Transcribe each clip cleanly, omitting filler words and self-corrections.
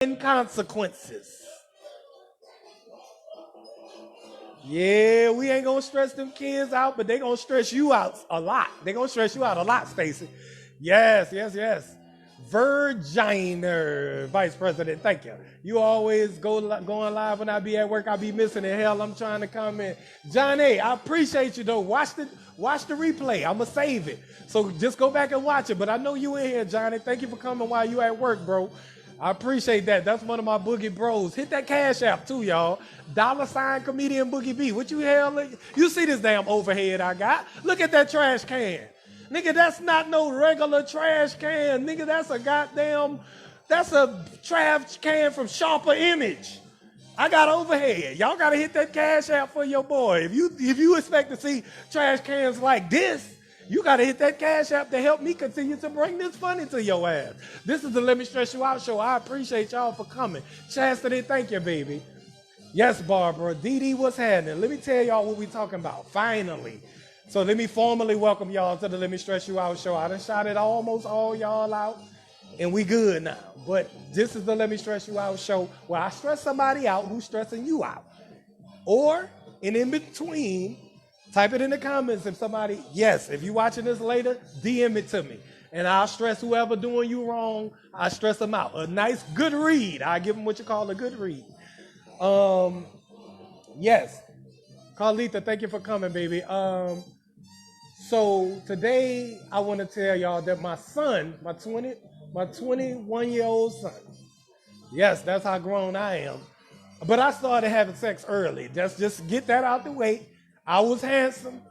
and consequences. Yeah, we ain't gonna stress them kids out, but they gonna stress you out a lot. They gonna stress you out a lot, Stacy. Yes, yes, yes. Virginer, Vice President, thank you. You always going live when I be at work. I be missing it. Hell, I'm trying to come in. John A, I appreciate you though. Watch the replay. I'ma save it. So just go back and watch it. But I know you in here, Johnny. Thank you for coming while you at work, bro. I appreciate that. That's one of my boogie bros. Hit that cash app too, y'all. $ comedian Boogie B. What you hell? You see this damn overhead I got? Look at that trash can. Nigga, that's not no regular trash can. Nigga, that's a trash can from Sharper Image. I got overhead. Y'all gotta hit that cash app for your boy. If you expect to see trash cans like this, you got to hit that cash app to help me continue to bring this funny to your ass. This is the Let Me Stress You Out show. I appreciate y'all for coming. Chastity, thank you, baby. Yes, Barbara. Dee, what's happening? Let me tell y'all what we talking about, finally. So let me formally welcome y'all to the Let Me Stress You Out show. I done shouted almost all y'all out, and we good now. But this is the Let Me Stress You Out show where I stress somebody out who's stressing you out. Or, and in between, type it in the comments if somebody, yes, if you're watching this later, DM it to me. And I'll stress whoever doing you wrong, I stress them out. A nice good read. I give them what you call a good read. Yes. Carlita, thank you for coming, baby. So today I want to tell y'all that my son, my 21-year-old son, yes, that's how grown I am. But I started having sex early. Just get that out the way. I was handsome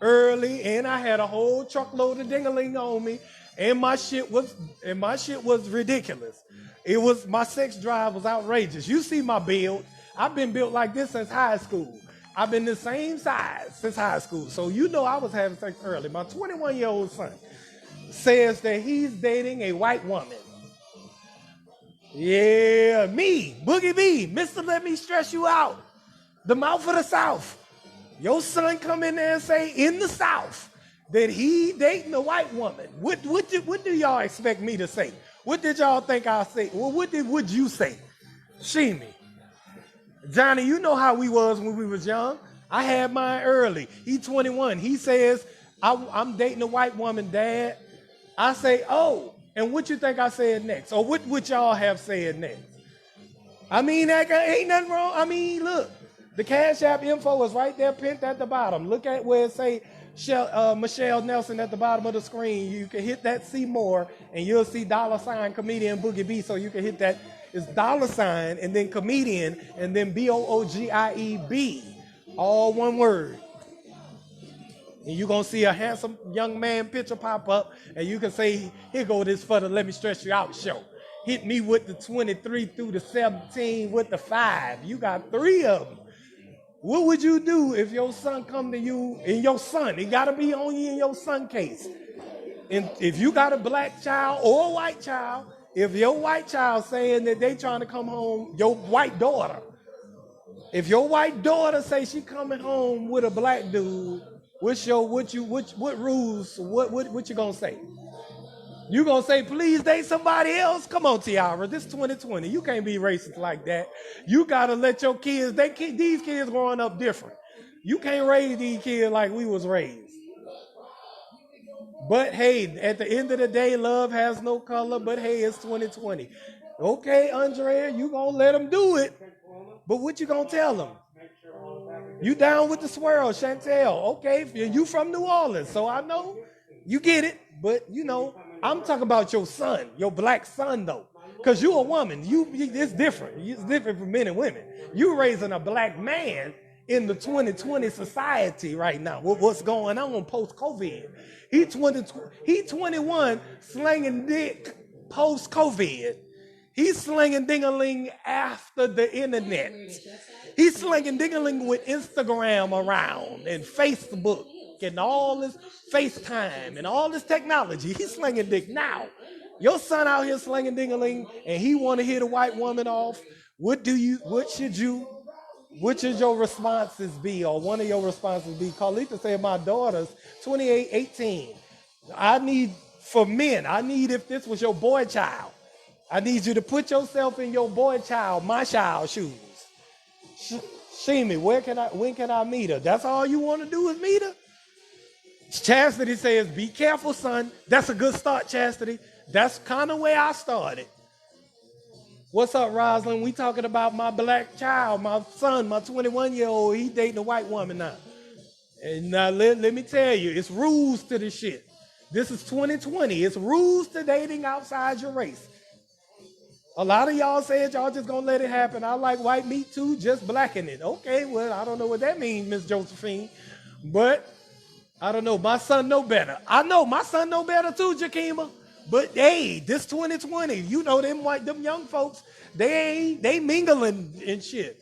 early, and I had a whole truckload of ding-a-ling on me, and my shit was ridiculous. My sex drive was outrageous. You see my build. I've been built like this since high school. I've been the same size since high school. So you know I was having sex early. My 21-year-old son says that he's dating a white woman. Yeah, me, Boogie B, Mr. Let Me Stress You Out, the mouth of the South. Your son come in there and say in the South that he dating a white woman. What do y'all expect me to say? What did y'all think I'll say? Well, would you say? Sheemy. Johnny, you know how we was when we was young. I had mine early. He 21. He says, I'm dating a white woman, Dad. I say, oh, and what you think I said next? Or what would y'all have said next? I mean, that ain't nothing wrong. I mean, look. The Cash App info is right there, pinned at the bottom. Look at where it say Michelle Nelson at the bottom of the screen. You can hit that see more, and you'll see $ comedian Boogie B. So you can hit that. It's $ and then comedian and then BOOGIEB, all one word. And you're gonna see a handsome young man picture pop up, and you can say, "Here go this for the Let Me Stress You Out show." Hit me with the 23 through the 17 with the 5. You got 3 of them. What would you do if your son come to you, and your son, it gotta be on you in your son case. And if you got a black child or a white child, if your white child saying that they trying to come home, your white daughter, if your white daughter say she coming home with a black dude, what rules, what you gonna say? You gonna say, please date somebody else? Come on, Tiara, this 2020. You can't be racist like that. You gotta let your kids, these kids growing up different. You can't raise these kids like we was raised. But hey, at the end of the day, love has no color, but hey, it's 2020. Okay, Andrea, you gonna let them do it. But what you gonna tell them? You down with the swirl, Chantel. Okay, you from New Orleans, so I know you get it. But you know, I'm talking about your son, your black son, though. Because you're a woman. It's different. It's different from men and women. You're raising a black man in the 2020 society right now. What's going on post-COVID? He 21 slinging dick post-COVID. He's slinging ding-a-ling after the internet. He's slinging ding-a-ling with Instagram around and Facebook and all this FaceTime and all this technology. He's slinging dick now. Your son out here slinging ding-a-ling and he want to hit a white woman off. What should your responses be? Or one of your responses be? Carlita said, my daughter's 28, 18. I need, if this was your boy child, I need you to put yourself in your boy child, my child shoes. See me. When can I meet her? That's all you want to do is meet her? Chastity says, be careful, son. That's a good start, Chastity. That's kind of where I started. What's up, Rosalind? We talking about my black child, my son, my 21-year-old. He dating a white woman now. And now let me tell you, it's rules to this shit. This is 2020. It's rules to dating outside your race. A lot of y'all said y'all just gonna let it happen. I like white meat too, just blacken it. Okay, well, I don't know what that means, Miss Josephine. But I don't know. My son know better. I know my son know better too, Jakima. But hey, this 2020, you know them young folks, they mingling and shit.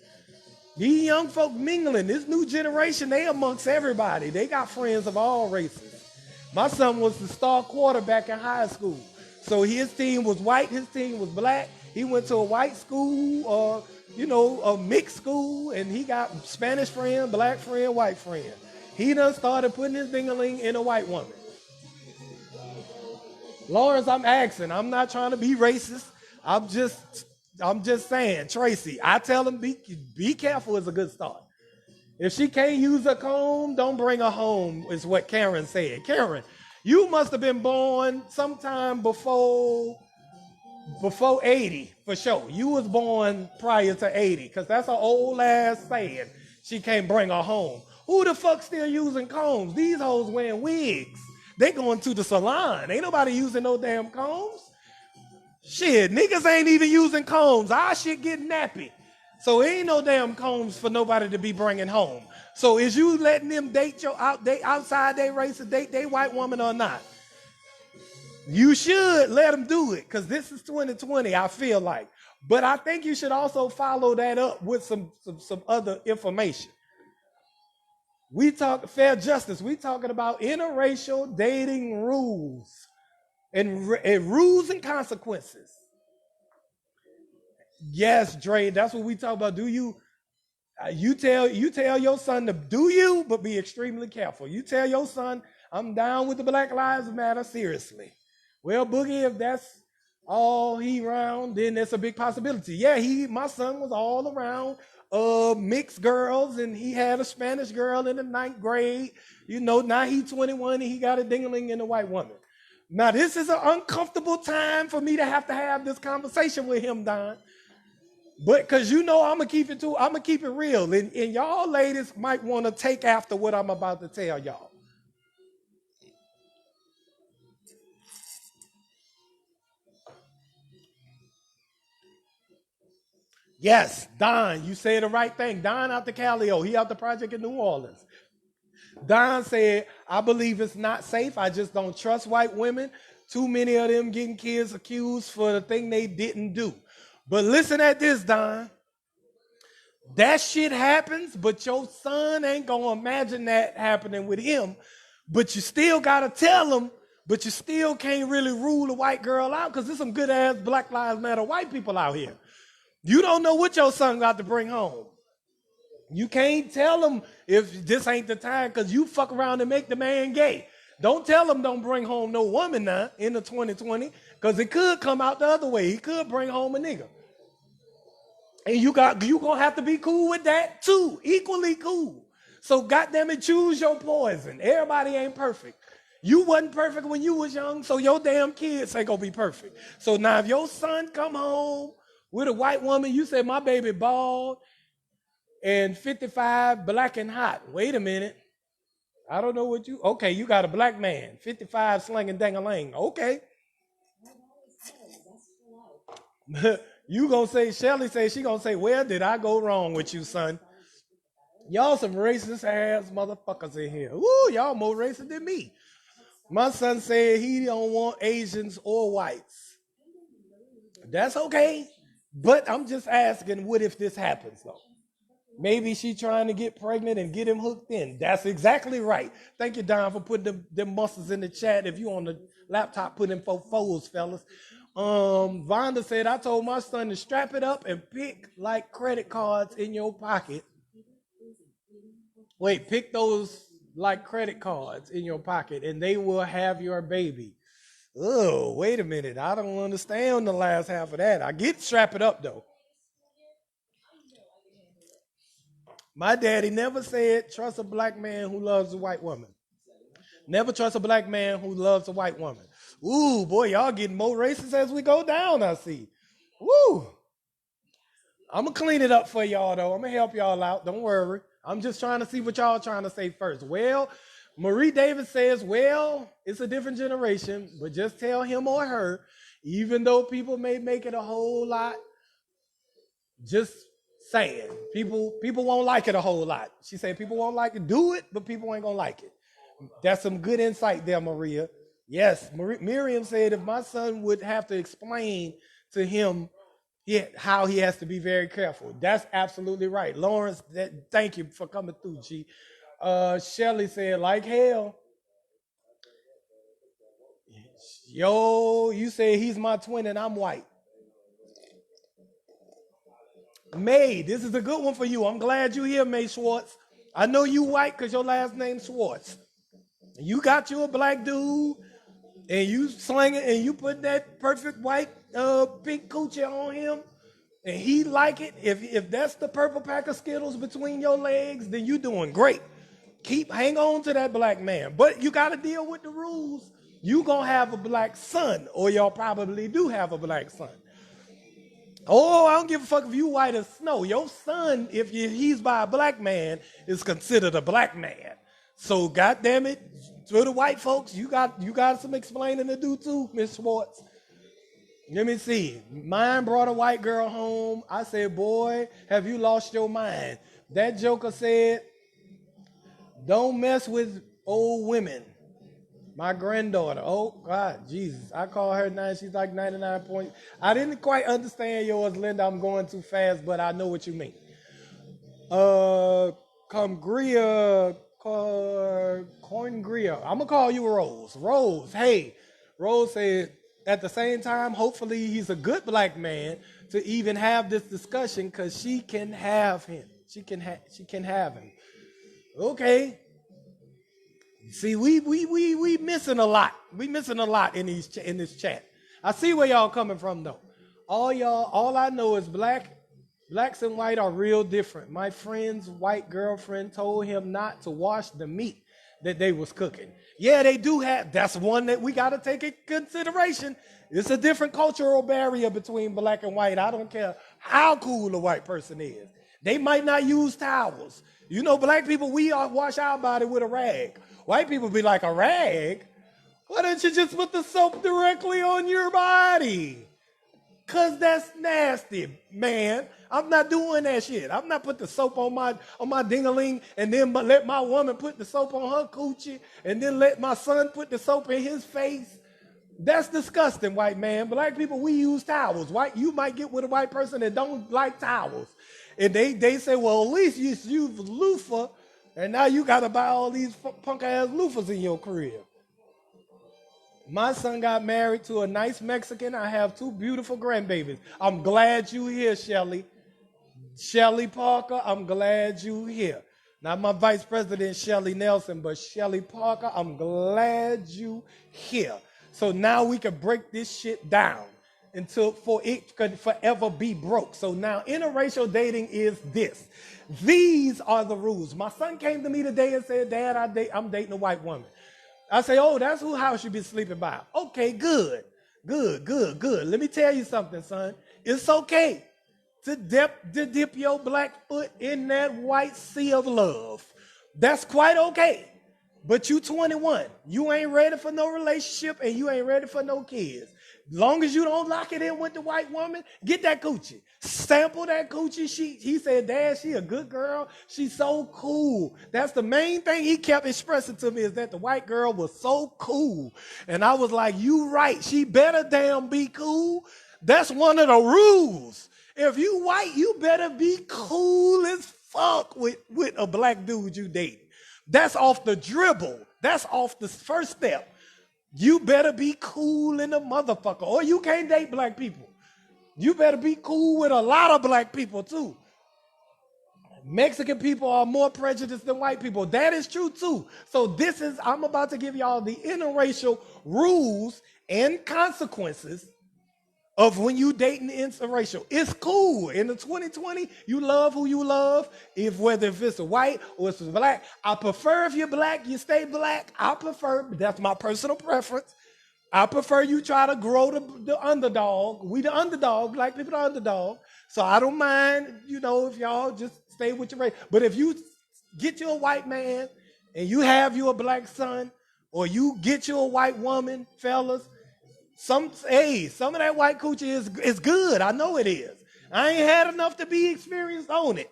These young folk mingling. This new generation, they amongst everybody. They got friends of all races. My son was the star quarterback in high school. So his team was white, his team was black. He went to a white school or, a mixed school, and he got Spanish friend, black friend, white friend. He done started putting his ding-a-ling in a white woman. Lawrence, I'm asking. I'm not trying to be racist. I'm just saying, Tracy, I tell him be careful is a good start. If she can't use a comb, don't bring her home, is what Karen said. Karen, you must have been born sometime before 80, for sure. You was born prior to 80, because that's an old ass saying. She can't bring her home. Who the fuck still using combs? These hoes wearing wigs. They going to the salon. Ain't nobody using no damn combs. Shit, niggas ain't even using combs. Our shit getting nappy. So ain't no damn combs for nobody to be bringing home. So is you letting them date outside their race and date their white woman or not? You should let them do it, because this is 2020, I feel like. But I think you should also follow that up with some other information. We talk fair justice. We talking about interracial dating rules and rules and consequences. Yes, Dre, that's what we talk about. Do you tell your son to do you, but be extremely careful. You tell your son, I'm down with the Black Lives Matter, seriously. Well, Boogie, if that's all he around, then that's a big possibility. Yeah, my son was all around mixed girls, and he had a Spanish girl in the 9th grade. Now he's 21 and he got a ding-a-ling in a white woman. Now, this is an uncomfortable time for me to have this conversation with him, Don. But because I'm gonna keep it real. And y'all ladies might want to take after what I'm about to tell y'all. Yes, Don, you said the right thing. Don out the Calio. He out the project in New Orleans. Don said, I believe it's not safe. I just don't trust white women. Too many of them getting kids accused for the thing they didn't do. But listen at this, Don. That shit happens, but your son ain't gonna imagine that happening with him. But you still gotta tell him, but you still can't really rule a white girl out, because there's some good ass Black Lives Matter white people out here. You don't know what your son got to bring home. You can't tell him if this ain't the time, because you fuck around and make the man gay. Don't tell him don't bring home no woman now in the 2020, because it could come out the other way. He could bring home a nigga. And you gonna have to be cool with that too, equally cool. So goddamn it, choose your poison. Everybody ain't perfect. You wasn't perfect when you was young, so your damn kids ain't gonna be perfect. So now if your son come home with a white woman, you say my baby bald and 55, black and hot. Wait a minute. I don't know what okay, you got a black man, 55 slinging dang-a-lang. Okay. You gonna say, Shelly say, she gonna say, where did I go wrong with you, son? Y'all some racist ass motherfuckers in here. Ooh, y'all more racist than me. My son said he don't want Asians or whites. That's okay. But I'm just asking, what if this happens though? Maybe she trying to get pregnant and get him hooked in. That's exactly right. Thank you, Don, for putting them muscles in the chat. If you on the laptop, put in foes, fellas. Vonda said, I told my son to strap it up and pick like credit cards in your pocket. Wait, pick those like credit cards in your pocket and they will have your baby. Oh, wait a minute. I don't understand the last half of that. I get strap it up though. My daddy never said trust a black man who loves a white woman. Never trust a black man who loves a white woman. Ooh, boy, y'all getting more racist as we go down, I see. Woo! I'm gonna clean it up for y'all though. I'm gonna help y'all out. Don't worry. I'm just trying to see what y'all trying to say first. Well, Marie Davis says, well, it's a different generation, but just tell him or her, even though people may make it a whole lot, just saying. People won't like it a whole lot. She said people won't like it. Do it, but people ain't gonna like it. That's some good insight there, Maria. Yes, Miriam said if my son would have to explain to him how he has to be very careful. That's absolutely right. Lawrence, thank you for coming through, G. Shelly said, like hell. Yo, you say he's my twin and I'm white. May, this is a good one for you. I'm glad you're here, May Schwartz. I know you white because your last name's Schwartz. You got you a black dude and you slinging and you put that perfect white pink coochie on him and he like it. If that's the purple pack of Skittles between your legs, then you doing great. Hang on to that black man. But you got to deal with the rules. You gonna have a black son, or y'all probably do have a black son. Oh, I don't give a fuck if you white as snow. Your son, if he's by a black man, is considered a black man. So, goddamn it, to the white folks, you got some explaining to do too, Miss Schwartz. Let me see. Mine brought a white girl home. I said, boy, have you lost your mind? That joker said, don't mess with old women. My granddaughter. Oh, God, Jesus. I call her 9. She's like 99 points. I didn't quite understand yours, Linda. I'm going too fast, but I know what you mean. Congria, Corngria. I'm going to call you Rose. Rose, hey. Rose said, at the same time, hopefully he's a good black man to even have this discussion because she can have him. She can have him. Okay. See, we missing a lot. We missing a lot in this chat. I see where y'all coming from though. All I know is blacks and white are real different. My friend's white girlfriend told him not to wash the meat that they was cooking. Yeah, they do have. That's one that we got to take in consideration. It's a different cultural barrier between black and white. I don't care how cool a white person is. They might not use towels. You know, black people, we wash our body with a rag. White people be like, a rag? Why don't you just put the soap directly on your body? Because that's nasty, man. I'm not doing that shit. I'm not putting the soap on my ding-a-ling and then let my woman put the soap on her coochie and then let my son put the soap in his face. That's disgusting, white man. Black people, we use towels. You might get with a white person that don't like towels. And they say, well, at least you use loofah, and now you got to buy all these punk-ass loofahs in your crib. My son got married to a nice Mexican. I have 2 beautiful grandbabies. I'm glad you here, Shelly. Shelly Parker, I'm glad you here. Not my vice president, Shelly Nelson, but Shelly Parker, I'm glad you here. So now we can break this shit down for it could forever be broke. So now interracial dating is this. These are the rules. My son came to me today and said, Dad, I'm dating a white woman. I say, oh, that's who house you be sleeping by. Okay, good. Let me tell you something, son. It's okay to dip your black foot in that white sea of love. That's quite okay. But you 21. You ain't ready for no relationship and you ain't ready for no kids. Long as you don't lock it in with the white woman, get that coochie. Sample that coochie. He said, Dad, she a good girl. She's so cool. That's the main thing he kept expressing to me is that the white girl was so cool. And I was like, you right. She better damn be cool. That's one of the rules. If you white, you better be cool as fuck with a black dude you dating. That's off the dribble. That's off the first step. You better be cool in the motherfucker, or you can't date black people. You better be cool with a lot of black people too. Mexican people are more prejudiced than white people. That is true too. So I'm about to give y'all the interracial rules and consequences of when you dating interracial. It's cool. In the 2020, you love who you love, whether it's a white or it's a black. I prefer if you're black, you stay black. That's my personal preference. I prefer you try to grow the underdog. We the underdog, black people the underdog. So I don't mind, if y'all just stay with your race. But if you get you a white man and you have you a black son, or you get you a white woman, fellas, some of that white coochie is good. I know it is. I ain't had enough to be experienced on it.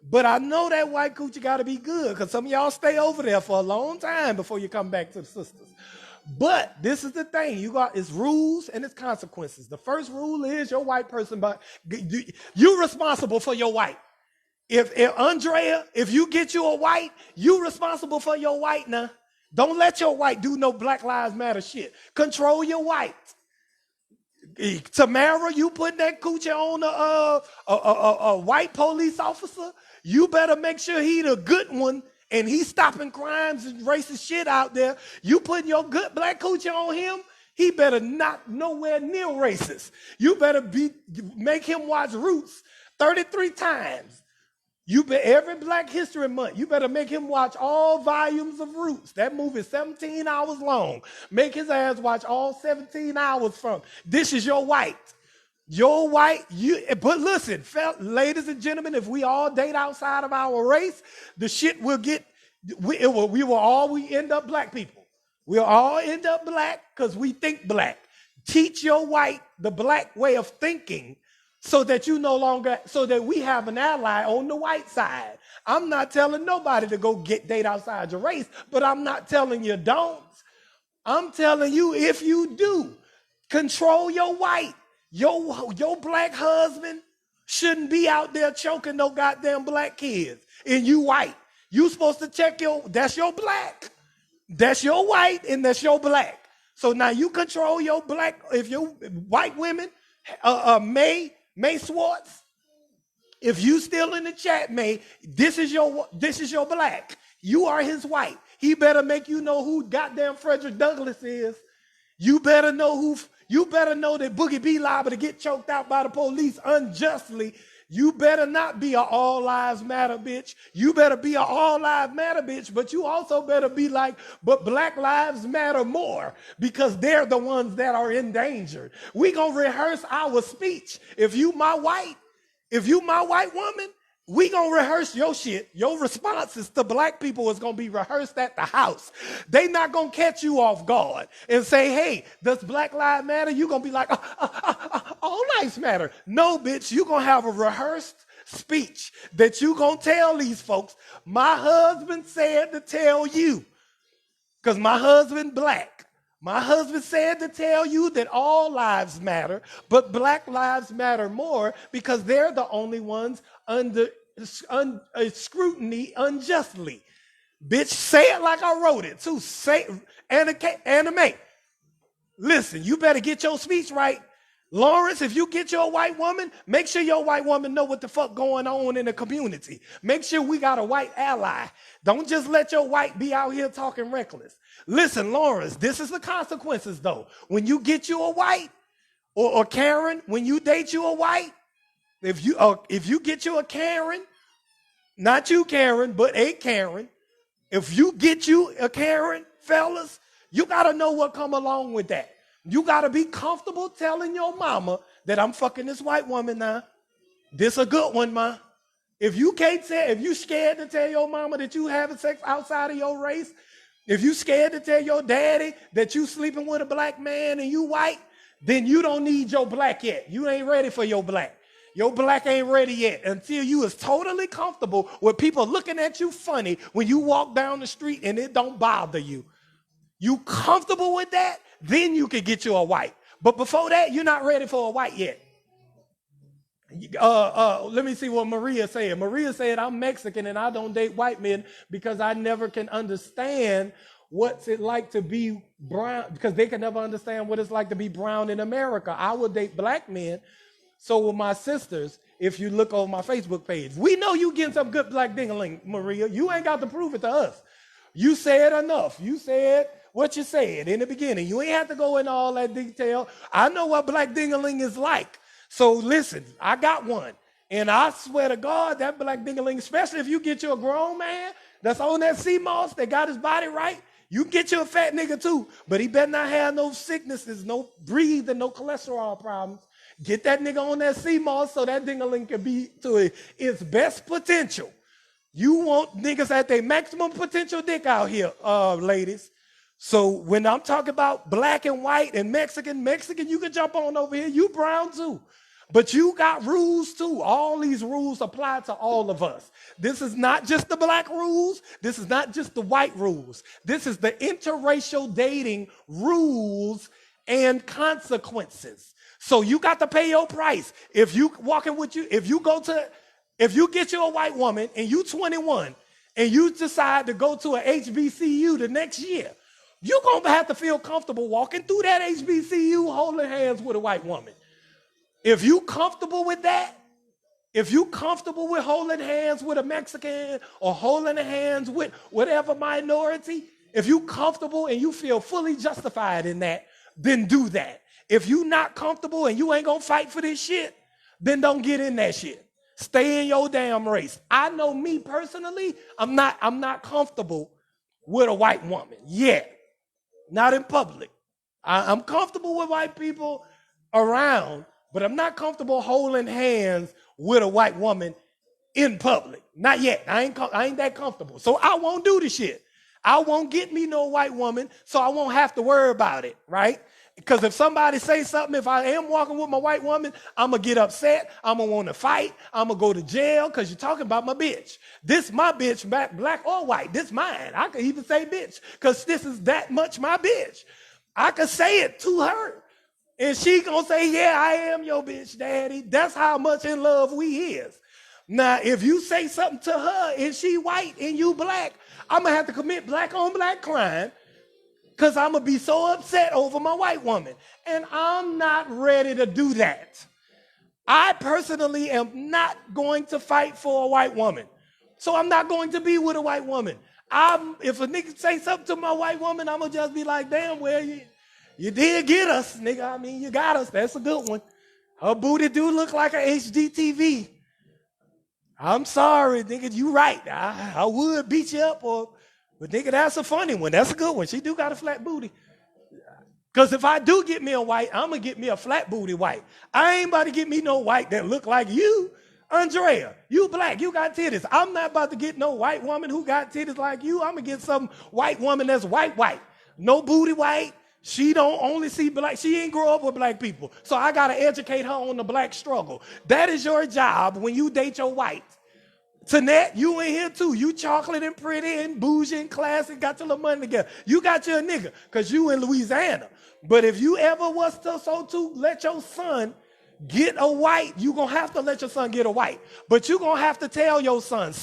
But I know that white coochie got to be good, because some of y'all stay over there for a long time before you come back to the sisters. But this is the thing. It's rules and it's consequences. The first rule is your white person, but you're responsible for your white. If Andrea, if you get you a white, you responsible for your white now. Don't let your white do no Black Lives Matter shit. Control your white. Tamara, you put that coochie on a white police officer, you better make sure he the good one and he's stopping crimes and racist shit out there. You putting your good black coochie on him, he better not nowhere near racist. You better make him watch Roots 33 times. Every Black History Month, you better make him watch all volumes of Roots. That movie is 17 hours long. Make his ass watch all 17 hours from. This is your white. Your white, but listen, ladies and gentlemen, if we all date outside of our race, the shit will get, we end up black people. We'll all end up black because we think black. Teach your white the black way of thinking, so that we have an ally on the white side. I'm not telling nobody to go date outside your race, but I'm not telling you don't. I'm telling you, if you do, control your white. Your black husband shouldn't be out there choking no goddamn black kids. And you white. You supposed to check that's your black. That's your white and that's your black. So now you control your black. If your white women, May Swartz, if you still in the chat, May, this is your black. You are his white. He better make you know who goddamn Frederick Douglass is. You better know that Boogie B liable to get choked out by the police unjustly. You better not be an all lives matter bitch. You better be an all lives matter bitch, but you also better be like, but Black Lives Matter more, because they're the ones that are endangered. We gonna rehearse our speech. If you my white woman, we gonna rehearse your shit. Your responses to black people is gonna be rehearsed at the house. They not gonna catch you off guard and say, hey, does Black Lives Matter? You gonna be like, all lives matter. No, bitch, you gonna have a rehearsed speech that you gonna tell these folks, my husband said to tell you, because my husband black. My husband said to tell you that all lives matter, but Black Lives Matter more, because they're the only ones under scrutiny unjustly. Bitch, say it like I wrote it too. Say anime. Listen, you better get your speech right. Lawrence, if you get your white woman, make sure your white woman know what the fuck going on in the community. Make sure we got a white ally. Don't just let your white be out here talking reckless. Listen, Lawrence, this is the consequences though. When you get you a white, or Karen, when you date you a white, if you get you a Karen, not you Karen, but a Karen, if you get you a Karen, fellas, you got to know what come along with that. You got to be comfortable telling your mama that I'm fucking this white woman now. This a good one, ma. If you scared to tell your mama that you having sex outside of your race, if you scared to tell your daddy that you sleeping with a black man and you white, then you don't need your black yet. You ain't ready for your black. Your black ain't ready yet until you is totally comfortable with people looking at you funny when you walk down the street and it don't bother you. You comfortable with that? Then you can get you a white. But before that, you're not ready for a white yet. Let me see what Maria said. Maria said, I'm Mexican and I don't date white men because I never can understand what's it like to be brown, because they can never understand what it's like to be brown in America. I would date black men. So with my sisters, if you look over my Facebook page. We know you getting some good black ding-a-ling, Maria. You ain't got to prove it to us. You said enough. You said what you said in the beginning. You ain't have to go into all that detail. I know what black ding-a-ling is like. So listen, I got one. And I swear to God, that black ding-a-ling, especially if you get you a grown man that's on that sea moss, that got his body right, you get you a fat nigga too. But he better not have no sicknesses, no breathing, no cholesterol problems. Get that nigga on that sea moss so that ding-a-ling can be to its best potential. You want niggas at their maximum potential dick out here, ladies. So when I'm talking about black and white and Mexican, you can jump on over here. You brown too. But you got rules too. All these rules apply to all of us. This is not just the black rules. This is not just the white rules. This is the interracial dating rules and consequences. So you got to pay your price. If you walking with you, if you get you a white woman and you 21 and you decide to go to a HBCU the next year, you're going to have to feel comfortable walking through that HBCU holding hands with a white woman. If you comfortable with that, if you comfortable with holding hands with a Mexican or holding hands with whatever minority, if you comfortable and you feel fully justified in that, then do that. If you not comfortable and you ain't gonna fight for this shit, then don't get in that shit. Stay in your damn race. I know me personally, I'm not comfortable with a white woman yet. Not in public. I'm comfortable with white people around, but I'm not comfortable holding hands with a white woman in public. Not yet. I ain't that comfortable. So I won't do the shit. I won't get me no white woman, so I won't have to worry about it, right? Because if somebody say something, if I am walking with my white woman, I'm going to get upset. I'm going to want to fight. I'm going to go to jail because you're talking about my bitch. This my bitch, black or white. This mine. I could even say bitch because this is that much my bitch. I could say it to her. And she gonna say, yeah, I am your bitch, daddy. That's how much in love we is. Now, if you say something to her and she white and you black, I'm gonna have to commit black on black crime because I'm gonna be so upset over my white woman. And I'm not ready to do that. I personally am not going to fight for a white woman. So I'm not going to be with a white woman. If a nigga say something to my white woman, I'm gonna just be like, damn, well, you did get us, nigga. I mean, you got us. That's a good one. Her booty do look like an HDTV. I'm sorry, nigga. You right. I would beat you up, but nigga, that's a funny one. That's a good one. She do got a flat booty. Because if I do get me a white, I'm going to get me a flat booty white. I ain't about to get me no white that look like you. Andrea, you black, you got titties. I'm not about to get no white woman who got titties like you. I'm going to get some white woman that's white. No booty white. She don't only see black. She ain't grow up with black people. So I got to educate her on the black struggle. That is your job when you date your white. Tanette, you in here too. You chocolate and pretty and bougie and classy, got your little money together. You got your nigga because you in Louisiana. But if you ever was to let your son get a white, you going to have to let your son get a white. But you going to have to tell your son,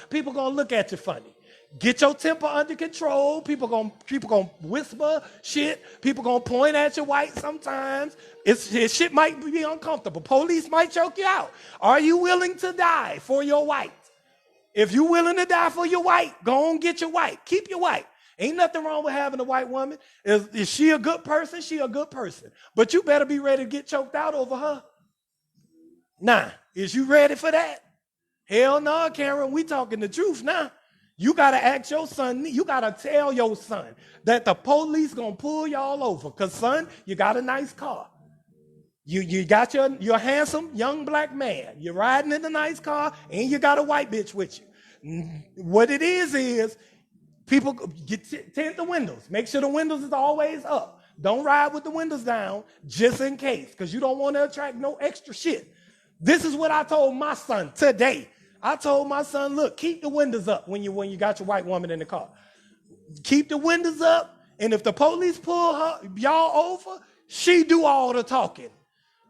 people going to look at you funny. Get your temper under control. People gonna whisper shit. People gonna point at your white sometimes. His shit might be uncomfortable. Police might choke you out. Are you willing to die for your white? If you willing to die for your white, go on get your white. Keep your white. Ain't nothing wrong with having a white woman. Is she a good person? She a good person. But you better be ready to get choked out over her. Nah, is you ready for that? Hell no, Karen. We talking the truth now. You got to ask your son, you got to tell your son that the police going to pull y'all over. Because, son, you got a nice car. You got your handsome young black man. You're riding in a nice car, and you got a white bitch with you. What it is people tint the windows. Make sure the windows is always up. Don't ride with the windows down just in case, because you don't want to attract no extra shit. This is what I told my son today. I told my son, look, keep the windows up when you got your white woman in the car. Keep the windows up, and if the police pull y'all over, she do all the talking.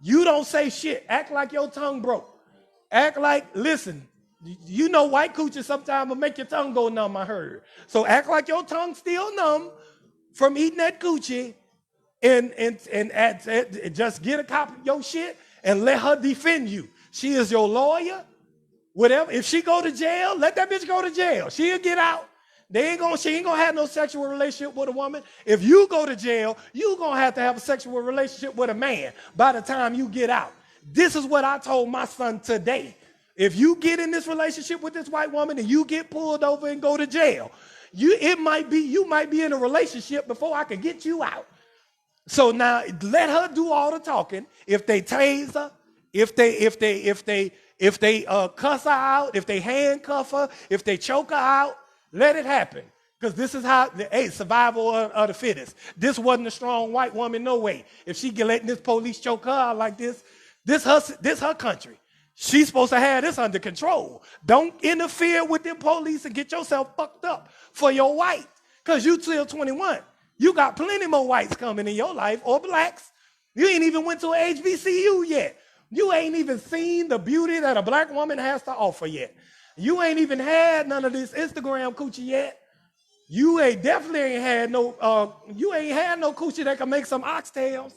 You don't say shit. Act like your tongue broke. Act like, listen, you know white coochie sometimes will make your tongue go numb, I heard. So act like your tongue still numb from eating that coochie and just get a copy of your shit and let her defend you. She is your lawyer. Whatever. If she go to jail, let that bitch go to jail. She'll get out. She ain't gonna have no sexual relationship with a woman. If you go to jail, you gonna have to have a sexual relationship with a man by the time you get out. This is what I told my son today. If you get in this relationship with this white woman and you get pulled over and go to jail, you might be in a relationship before I can get you out. So now let her do all the talking. If they tase her, if they cuss her out, if they handcuff her, if they choke her out, let it happen. Because this is how, survival of the fittest. This wasn't a strong white woman, no way. If she letting this police choke her out like this her country. She's supposed to have this under control. Don't interfere with the police and get yourself fucked up for your white. Because you still 21. You got plenty more whites coming in your life, or blacks. You ain't even went to an HBCU yet. You ain't even seen the beauty that a black woman has to offer yet. You ain't even had none of this Instagram coochie yet. You definitely ain't had no coochie that can make some oxtails.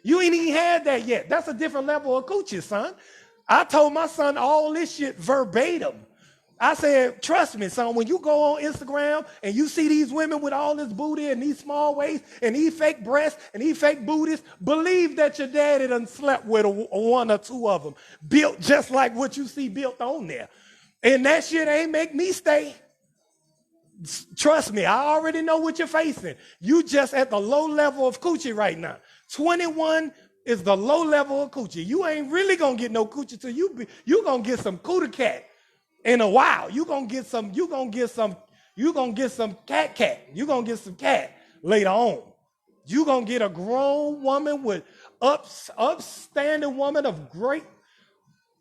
You ain't even had that yet. That's a different level of coochie, son. I told my son all this shit verbatim. I said, trust me, son, when you go on Instagram and you see these women with all this booty and these small waists and these fake breasts and these fake booties, believe that your daddy done slept with one or two of them, built just like what you see built on there. And that shit ain't make me stay. Trust me, I already know what you're facing. You just at the low level of coochie right now. 21 is the low level of coochie. You ain't really gonna get no coochie till you gonna get some cootie cat. In a while, you gonna get some cat. You gonna get some cat later on. You gonna get a grown woman with upstanding woman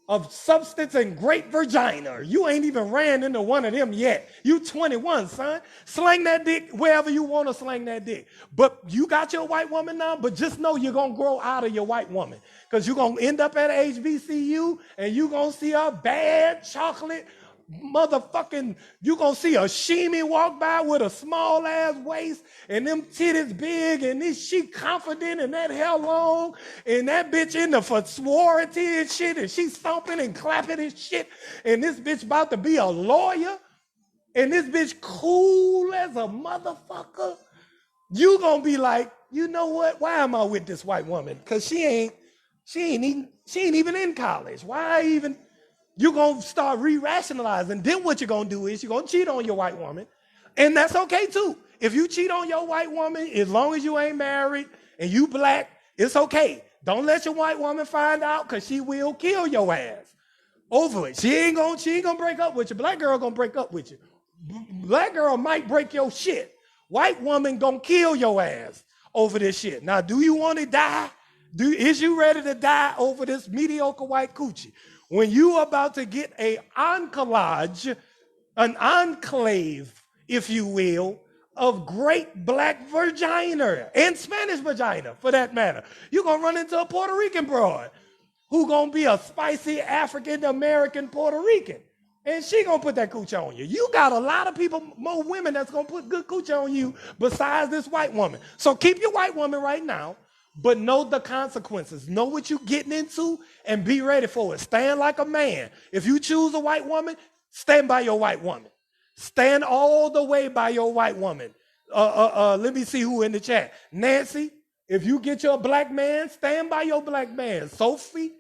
of substance and great vagina. You ain't even ran into one of them yet. You 21, son. Slang that dick wherever you want to slang that dick. But you got your white woman now, but just know you're going to grow out of your white woman. Because you're going to end up at a HBCU and you're going to see a bad chocolate motherfucking, you gonna see a shimmy walk by with a small ass waist and them titties big and she confident and that hair long and that bitch in the sorority and shit and she stomping and clapping and shit and this bitch about to be a lawyer and this bitch cool as a motherfucker. You gonna be like, you know what? Why am I with this white woman? Because she ain't even in college. Why even? You're going to start re-rationalizing. Then what you're going to do is you're going to cheat on your white woman. And that's okay, too. If you cheat on your white woman, as long as you ain't married and you black, it's okay. Don't let your white woman find out because she will kill your ass over it. She ain't gonna break up with you. Black girl going to break up with you. Black girl might break your shit. White woman going to kill your ass over this shit. Now, do you want to die? Is you ready to die over this mediocre white coochie? When you about to get an enclave, if you will, of great black vagina and Spanish vagina, for that matter, you're going to run into a Puerto Rican broad who going to be a spicy African-American Puerto Rican. And she going to put that coochie on you. You got a lot of people, more women that's going to put good coochie on you besides this white woman. So keep your white woman right now. But know the consequences. Know what you're getting into and be ready for it. Stand like a man. If you choose a white woman, stand by your white woman. Stand all the way by your white woman. Let me see who in the chat. Nancy, if you get your black man, stand by your black man. Sophie,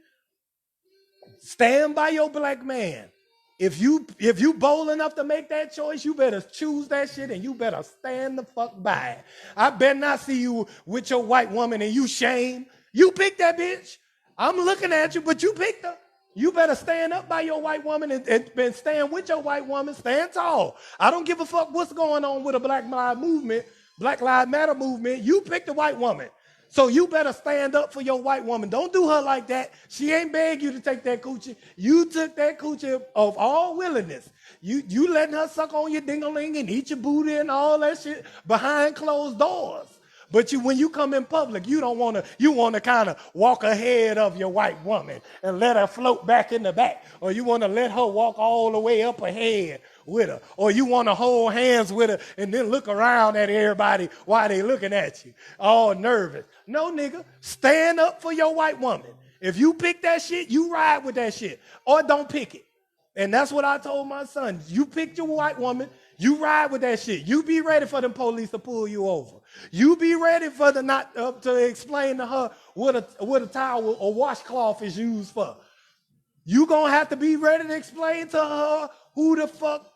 stand by your black man. If you bold enough to make that choice, you better choose that shit and you better stand the fuck by it. I better not see you with your white woman and you shame. You picked that bitch. I'm looking at you, but you picked her. You better stand up by your white woman and stand with your white woman. Stand tall. I don't give a fuck what's going on with a Black Lives Matter movement. You picked the white woman. So you better stand up for your white woman. Don't do her like that. She ain't beg you to take that coochie. You took that coochie of all willingness. You letting her suck on your ding-a-ling and eat your booty and all that shit behind closed doors. But when you come in public, you want to kind of walk ahead of your white woman and let her float back in the back. Or you want to let her walk all the way up ahead with her. Or you want to hold hands with her and then look around at everybody while they looking at you, all nervous. No, nigga, stand up for your white woman. If you pick that shit, you ride with that shit. Or don't pick it. And that's what I told my son. You picked your white woman, you ride with that shit. You be ready for the police to pull you over. You be ready for the not to explain to her what a towel or washcloth is used for. You gonna have to be ready to explain to her who the fuck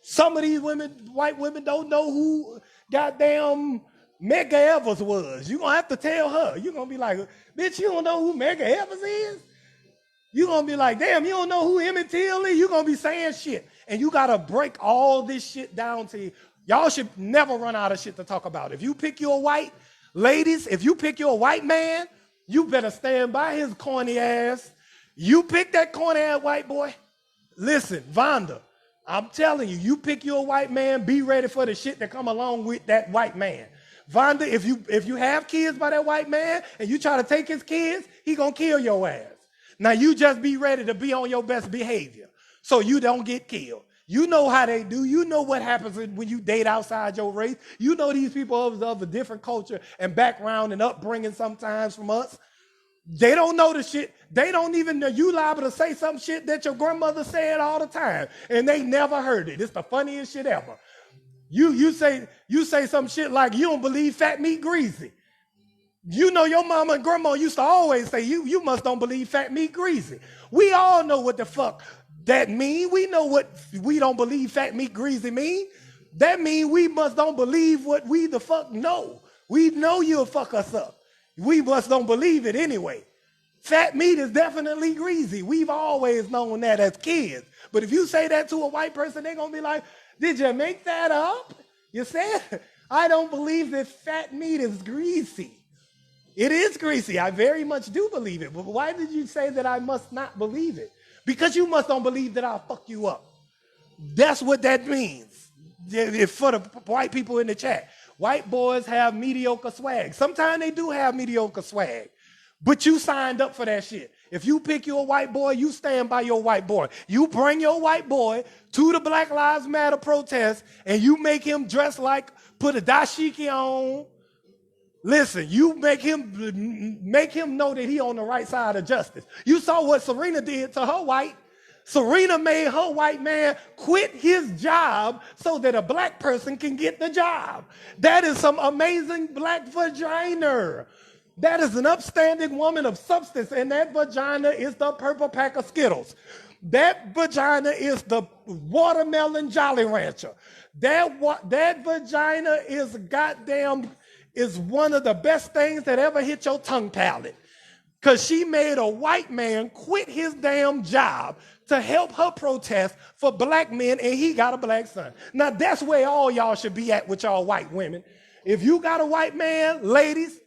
some of these women, white women, don't know who goddamn Medgar Evers was. You gonna have to tell her. You gonna be like, bitch, you don't know who Medgar Evers is? You gonna be like, damn, you don't know who Emmett Till is? You gonna be saying shit. And you gotta break all this shit down to you. Y'all should never run out of shit to talk about. If you pick your white, ladies, if you pick your white man, you better stand by his corny ass. You pick that corny ass white boy. Listen, Vonda, I'm telling you, you pick your white man, be ready for the shit that come along with that white man. Vonda, if you have kids by that white man and you try to take his kids, he gonna kill your ass. Now you just be ready to be on your best behavior so you don't get killed. You know how they do. You know what happens when you date outside your race. You know these people of a different culture and background and upbringing sometimes from us. They don't know the shit. They don't even know you liable to say some shit that your grandmother said all the time and they never heard it. It's the funniest shit ever. You say some shit like you don't believe fat meat greasy. You know your mama and grandma used to always say you must don't believe fat meat greasy. We all know what the fuck that mean. We know what we don't believe fat meat greasy mean. That mean we must don't believe what we the fuck know. We know you'll fuck us up. We must don't believe it anyway. Fat meat is definitely greasy. We've always known that as kids. But if you say that to a white person, they're going to be like, did you make that up? You said, I don't believe that fat meat is greasy. It is greasy. I very much do believe it. But why did you say that I must not believe it? Because you must don't believe that I'll fuck you up. That's what that means. For the white people in the chat. White boys have mediocre swag. Sometimes they do have mediocre swag. But you signed up for that shit. If you pick your white boy, you stand by your white boy. You bring your white boy to the Black Lives Matter protest and you make him dress like, put a dashiki on. Listen, you make him know that he on the right side of justice. You saw what Serena did to her white. Serena made her white man quit his job so that a black person can get the job. That is some amazing black vagina. That is an upstanding woman of substance, and that vagina is the purple pack of Skittles. That vagina is the watermelon Jolly Rancher. That vagina is one of the best things that ever hit your tongue palate. Because she made a white man quit his damn job to help her protest for black men, and he got a black son. Now, that's where all y'all should be at with y'all white women. If you got a white man, ladies,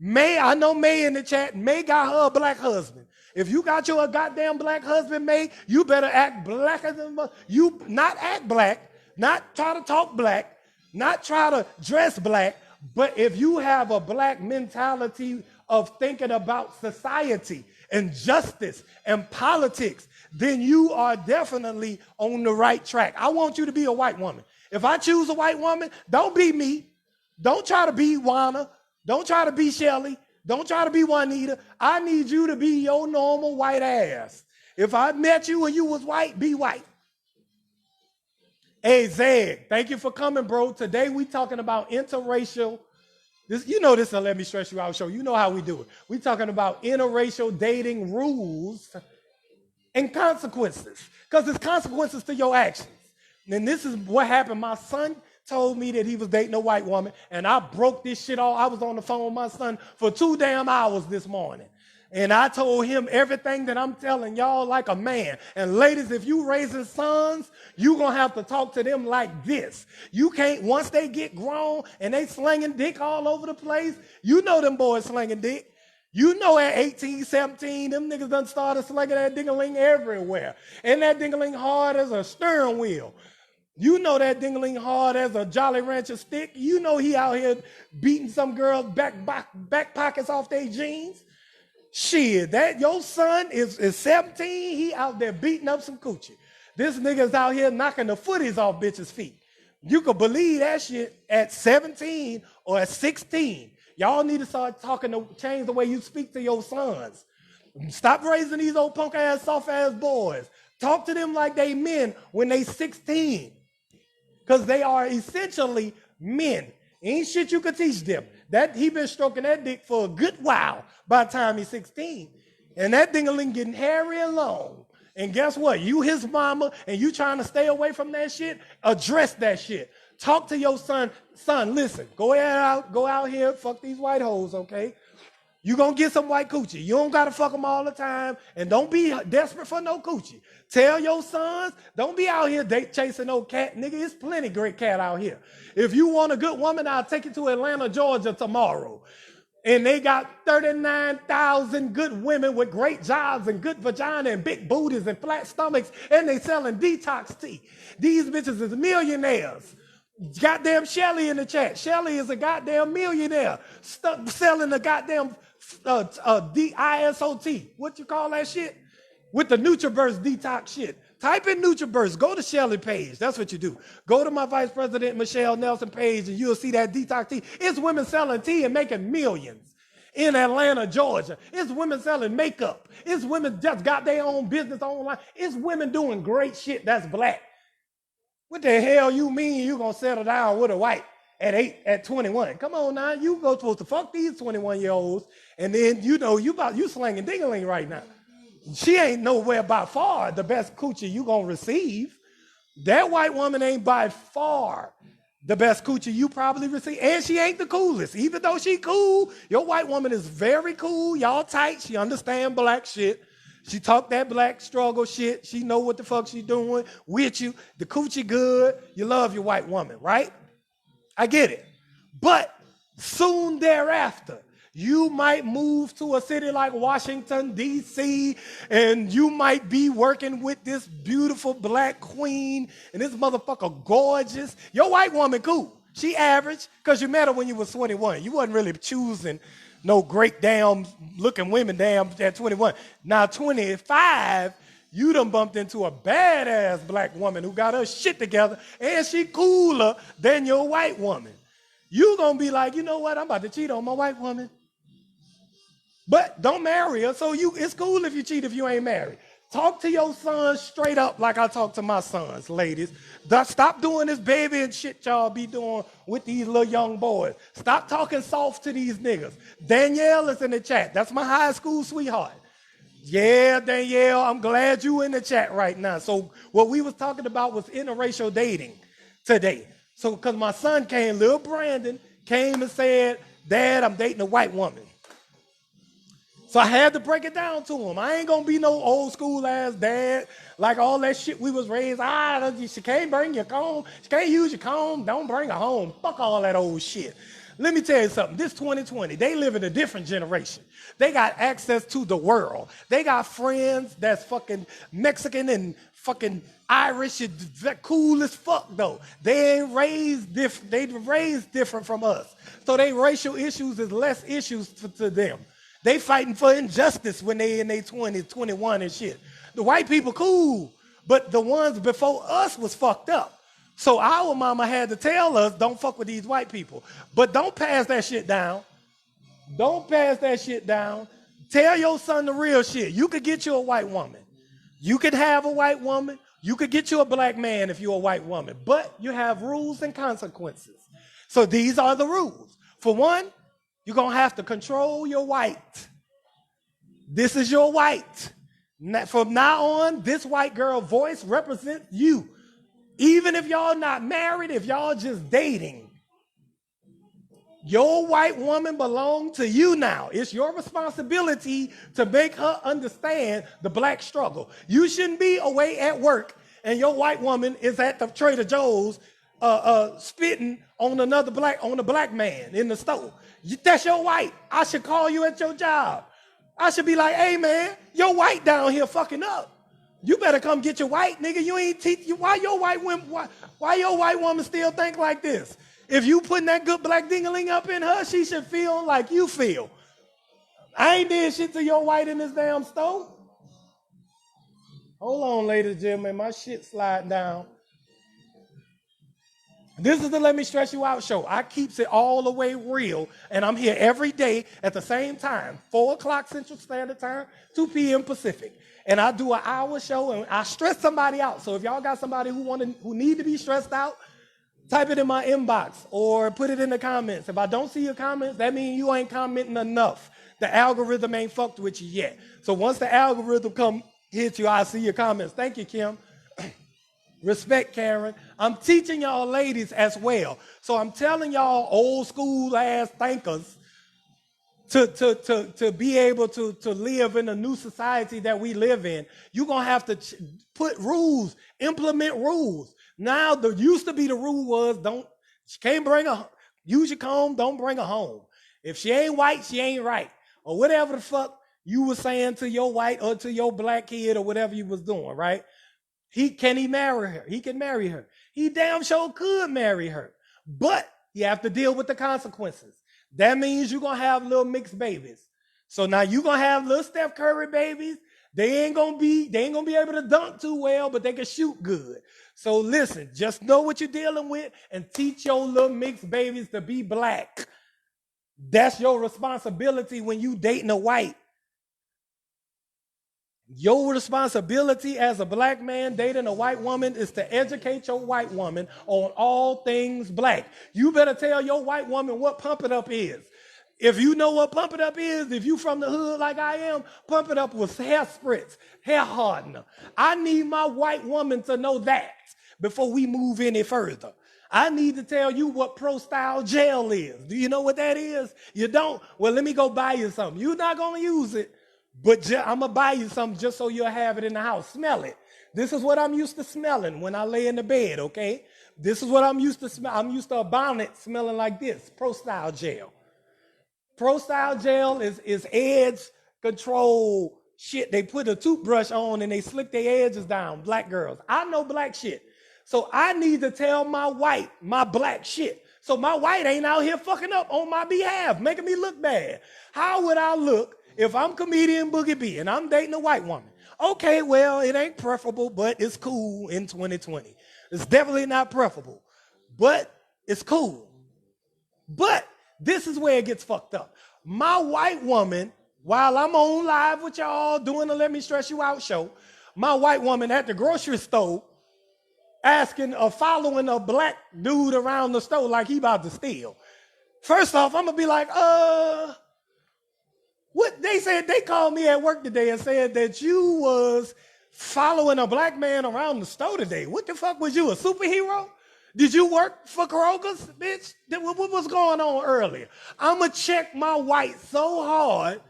I know May in the chat, May got her a black husband. If you got your goddamn black husband, May, you better act blacker than you. Not act black, not try to talk black, not try to dress black, but if you have a black mentality of thinking about society and justice and politics, then you are definitely on the right track. I want you to be a white woman. If I choose a white woman, don't be me. Don't try to be Juana. Don't try to be Shelly. Don't try to be Juanita. I need you to be your normal white ass. If I met you and you was white, be white. Hey, Zeg, thank you for coming, bro. Today we talking about interracial. This is a Let Me Stress You Out show. You know how we do it. We talking about interracial dating rules and consequences. Because there's consequences to your actions. And this is what happened. My son told me that he was dating a white woman, and I broke this shit off. I was on the phone with my son for 2 damn hours this morning. And I told him everything that I'm telling y'all like a man. And ladies, if you raising sons, you going to have to talk to them like this. You can't, once they get grown and they slinging dick all over the place, you know them boys slinging dick. You know at 18, 17, them niggas done started slinging that ding-a-ling everywhere. And that ding-a-ling hard as a steering wheel. You know that ding-a-ling hard as a Jolly Rancher stick. You know he out here beating some girls' back pockets off their jeans. Shit, that your son is 17, he out there beating up some coochie. This nigga's out here knocking the footies off bitches' feet. You could believe that shit at 17 or at 16. Y'all need to start talking to change the way you speak to your sons. Stop raising these old punk ass, soft ass boys. Talk to them like they men when they 16. Because they are essentially men. Ain't shit you could teach them. That he been stroking that dick for a good while by the time he's 16. And that ding-a-ling getting hairy and long. And guess what? You his mama and you trying to stay away from that shit, address that shit. Talk to your son. Son, listen, go out here, fuck these white hoes, okay? You gonna get some white coochie. You don't gotta fuck them all the time. And don't be desperate for no coochie. Tell your sons, don't be out here chasing no cat. Nigga, it's plenty great cat out here. If you want a good woman, I'll take you to Atlanta, Georgia tomorrow. And they got 39,000 good women with great jobs and good vagina and big booties and flat stomachs. And they selling detox tea. These bitches is millionaires. Goddamn Shelly in the chat. Shelly is a goddamn millionaire. Selling the goddamn DISOT. What you call that shit? With the NutriBurst detox shit. Type in NutriBurst. Go to Shelly page. That's what you do. Go to my Vice President Michelle Nelson page and you'll see that detox tea. It's women selling tea and making millions in Atlanta, Georgia. It's women selling makeup. It's women just got their own business online. It's women doing great shit that's black. What the hell you mean you gonna settle down with a white at 21? Come on now, you go supposed to fuck these 21-year-olds, and then you slanging ding-a-ling right now. She ain't nowhere by far the best coochie you gonna receive. That white woman ain't by far the best coochie you probably receive, and she ain't the coolest. Even though she cool, your white woman is very cool. Y'all tight. She understand black shit. She talk that black struggle shit. She know what the fuck she doing with you. The coochie good. You love your white woman, right? I get it. But soon thereafter, you might move to a city like Washington, D.C., and you might be working with this beautiful black queen, and this motherfucker gorgeous. Your white woman cool. She average, because you met her when you was 21. You wasn't really choosing no great damn looking women damn at 21. Now 25, you done bumped into a badass black woman who got her shit together, and she cooler than your white woman. You gonna be like, you know what, I'm about to cheat on my white woman. But don't marry her, so it's cool if you cheat if you ain't married. Talk to your sons straight up like I talk to my sons, ladies. Stop doing this baby and shit y'all be doing with these little young boys. Stop talking soft to these niggas. Danielle is in the chat. That's my high school sweetheart. Yeah, Danielle, I'm glad you in the chat right now. So what we was talking about was interracial dating today. So because my son came, little Brandon, came and said, Dad, I'm dating a white woman. So I had to break it down to him. I ain't gonna be no old school ass dad, like all that shit we was raised. She can't bring your comb. She can't use your comb. Don't bring her home. Fuck all that old shit. Let me tell you something. This 2020, they live in a different generation. They got access to the world. They got friends that's fucking Mexican and fucking Irish. They're cool as fuck though. They ain't raised different. They raised different from us. So they racial issues is less issues to them. They fighting for injustice when they in their 20s, 21 and shit. The white people cool, but the ones before us was fucked up. So our mama had to tell us, don't fuck with these white people. But don't pass that shit down. Don't pass that shit down. Tell your son the real shit. You could get you a white woman. You could have a white woman. You could get you a black man if you're a white woman. But you have rules and consequences. So these are the rules. For one, you're going to have to control your white. This is your white. From now on, this white girl voice represents you. Even if y'all not married, if y'all just dating, your white woman belongs to you now. It's your responsibility to make her understand the black struggle. You shouldn't be away at work and your white woman is at the Trader Joe's spitting on a black man in the store. That's your white. I should call you at your job. I should be like, hey man, your white down here fucking up. You better come get your white, nigga. You ain't teach you why your white woman still think like this. If you putting that good black ding-a-ling up in her, she should feel like you feel. I ain't did shit to your white in this damn store. Hold on, ladies and gentlemen, my shit sliding down. This is the Let Me Stress You Out show. I keeps it all the way real, and I'm here every day at the same time, 4 o'clock Central Standard Time, 2 p.m. Pacific. And I do an hour show, and I stress somebody out. So if y'all got somebody who need to be stressed out, type it in my inbox or put it in the comments. If I don't see your comments, that means you ain't commenting enough. The algorithm ain't fucked with you yet. So once the algorithm come hit you, I see your comments. Thank you, Kim. Respect, Karen. I'm teaching y'all ladies as well. So I'm telling y'all old school ass thinkers to be able to live in the new society that we live in. You're going to have to put rules, implement rules. Now, used to be the rule was she can't use your comb, don't bring her home. If she ain't white, she ain't right. Or whatever the fuck you were saying to your white or to your black kid or whatever you was doing, right? Can he marry her? He can marry her. He damn sure could marry her. But you have to deal with the consequences. That means you're going to have little mixed babies. So now you're going to have little Steph Curry babies. They ain't gonna be able to dunk too well, but they can shoot good. So listen, just know what you're dealing with and teach your little mixed babies to be black. That's your responsibility when you dating a white. Your responsibility as a black man dating a white woman is to educate your white woman on all things black. You better tell your white woman what Pump It Up is. If you know what Pump It Up is, if you from the hood like I am, Pump It Up was hair spritz, hair hardener. I need my white woman to know that before we move any further. I need to tell you what Pro Style Gel is. Do you know what that is? You don't? Well, let me go buy you something. You're not going to use it, but I'm going to buy you something just so you'll have it in the house. Smell it. This is what I'm used to smelling when I lay in the bed, okay? This is what I'm used to smell. I'm used to a bonnet smelling like this, Pro Style Gel. Pro Style Gel is edge control shit. They put a toothbrush on and they slick their edges down, black girls. I know black shit. So I need to tell my white, my black shit. So my white ain't out here fucking up on my behalf, making me look bad. How would I look if I'm comedian Boogie B and I'm dating a white woman? Okay, well, it ain't preferable, but it's cool in 2020. It's definitely not preferable, but it's cool. But this is where it gets fucked up. My white woman, while I'm on live with y'all doing the Let Me Stress You Out show, my white woman at the grocery store following a black dude around the store like he about to steal. First off, I'm going to be like, what they said, they called me at work today and said that you was following a black man around the store today. What the fuck was you, a superhero? Did you work for Kroger's, bitch? What was going on earlier? I'm going to check my white so hard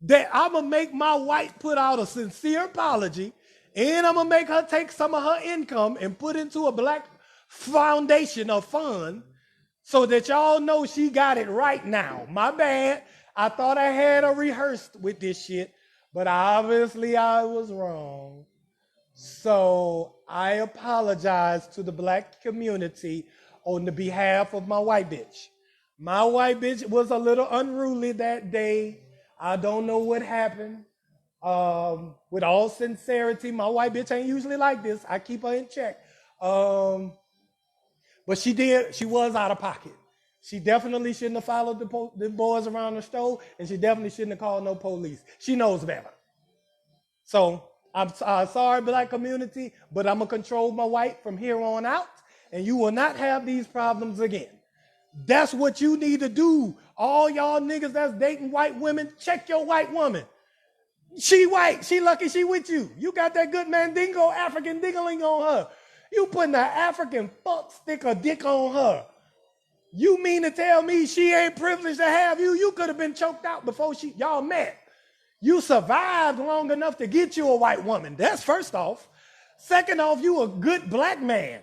that I'm going to make my white put out a sincere apology, and I'm going to make her take some of her income and put into a black foundation or fund so that y'all know she got it right now. My bad. I thought I had her rehearsed with this shit, but obviously I was wrong. So I apologize to the black community on the behalf of my white bitch. My white bitch was a little unruly that day. I don't know what happened. With all sincerity, my white bitch ain't usually like this. I keep her in check. But she was out of pocket. She definitely shouldn't have followed the boys around the store, and she definitely shouldn't have called no police. She knows better. So I'm sorry, black community, but I'm going to control my white from here on out, and you will not have these problems again. That's what you need to do. All y'all niggas that's dating white women, check your white woman. She white. She lucky she with you. You got that good mandingo African dingling on her. You putting an African fuck stick or dick on her. You mean to tell me she ain't privileged to have you? You could have been choked out before y'all met. You survived long enough to get you a white woman. That's first off. Second off, you a good black man.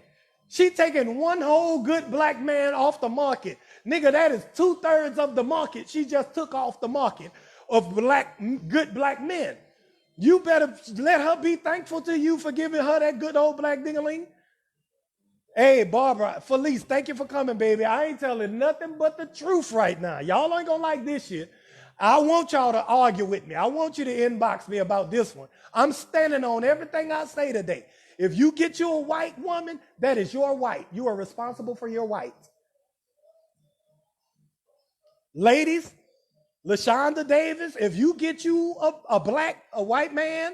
She taking one whole good black man off the market. Nigga, that is 2/3 of the market she just took off the market of good black men. You better let her be thankful to you for giving her that good old black dingaling. Hey, Barbara, Felice, thank you for coming, baby. I ain't telling nothing but the truth right now. Y'all ain't gonna like this shit. I want y'all to argue with me. I want you to inbox me about this one. I'm standing on everything I say today. If you get you a white woman, that is your white. You are responsible for your white. Ladies, LaShonda Davis, if you get you a white man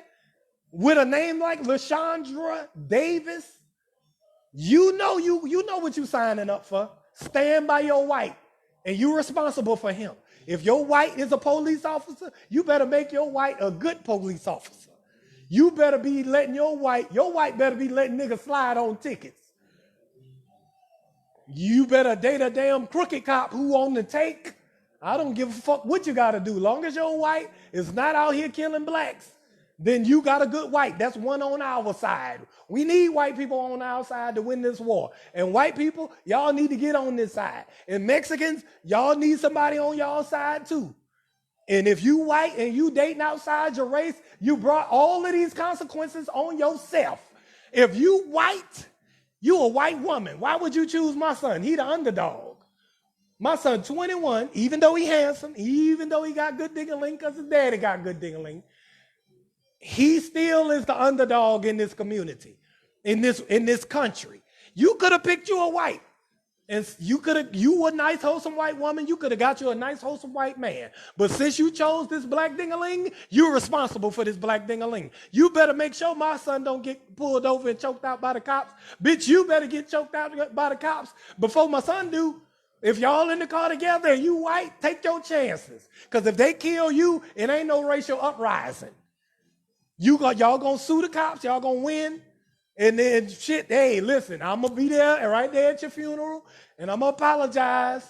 with a name like LaShondra Davis, you know what you're signing up for. Stand by your white, and you're responsible for him. If your white is a police officer, you better make your white a good police officer. You better be letting your white better be letting niggas slide on tickets. You better date a damn crooked cop who on the take. I don't give a fuck what you gotta do. Long as your white is not out here killing blacks, then you got a good white. That's one on our side. We need white people on our side to win this war. And white people, y'all need to get on this side. And Mexicans, y'all need somebody on y'all side too. And if you white and you dating outside your race, you brought all of these consequences on yourself. If you white, you a white woman. Why would you choose my son? He the underdog. My son, 21, even though he handsome, even though he got good ding-a-ling because his daddy got good ding-a-ling, he still is the underdog in this community, in this country. You could have picked you a white. And you a nice, wholesome white woman, you could have got you a nice, wholesome white man. But since you chose this black ding-a-ling, you're responsible for this black ding-a-ling. You better make sure my son don't get pulled over and choked out by the cops. Bitch, you better get choked out by the cops before my son do. If y'all in the car together and you white, take your chances. Because if they kill you, it ain't no racial uprising. Y'all gonna sue the cops, y'all gonna win. And then shit, hey, listen, I'm gonna be there and right there at your funeral, and I'm gonna apologize.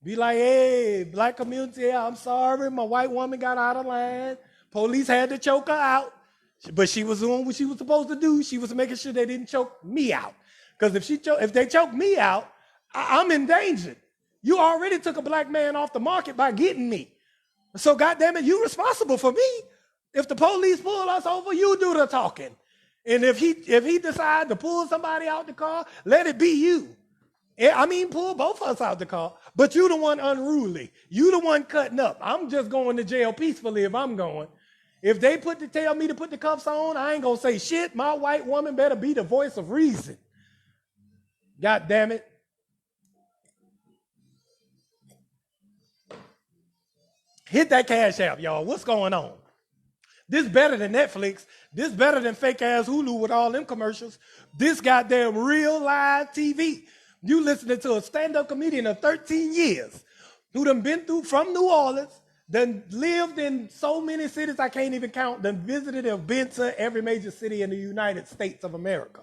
Be like, hey, black community, I'm sorry, my white woman got out of line. Police had to choke her out, but she was doing what she was supposed to do. She was making sure they didn't choke me out. Because if they choke me out, I'm endangered. You already took a black man off the market by getting me. So goddamn it, you responsible for me. If the police pull us over, you do the talking. And if he decide to pull somebody out the car, let it be you. I mean, pull both of us out the car, but you the one unruly. You the one cutting up. I'm just going to jail peacefully if I'm going. If they tell me to put the cuffs on, I ain't gonna say shit. My white woman better be the voice of reason. God damn it. Hit that Cash App, y'all. What's going on? This better than Netflix. This better than fake ass Hulu with all them commercials. This goddamn real live TV. You listening to a stand-up comedian of 13 years who done been through from New Orleans, done lived in so many cities I can't even count, done visited and been to every major city in the United States of America.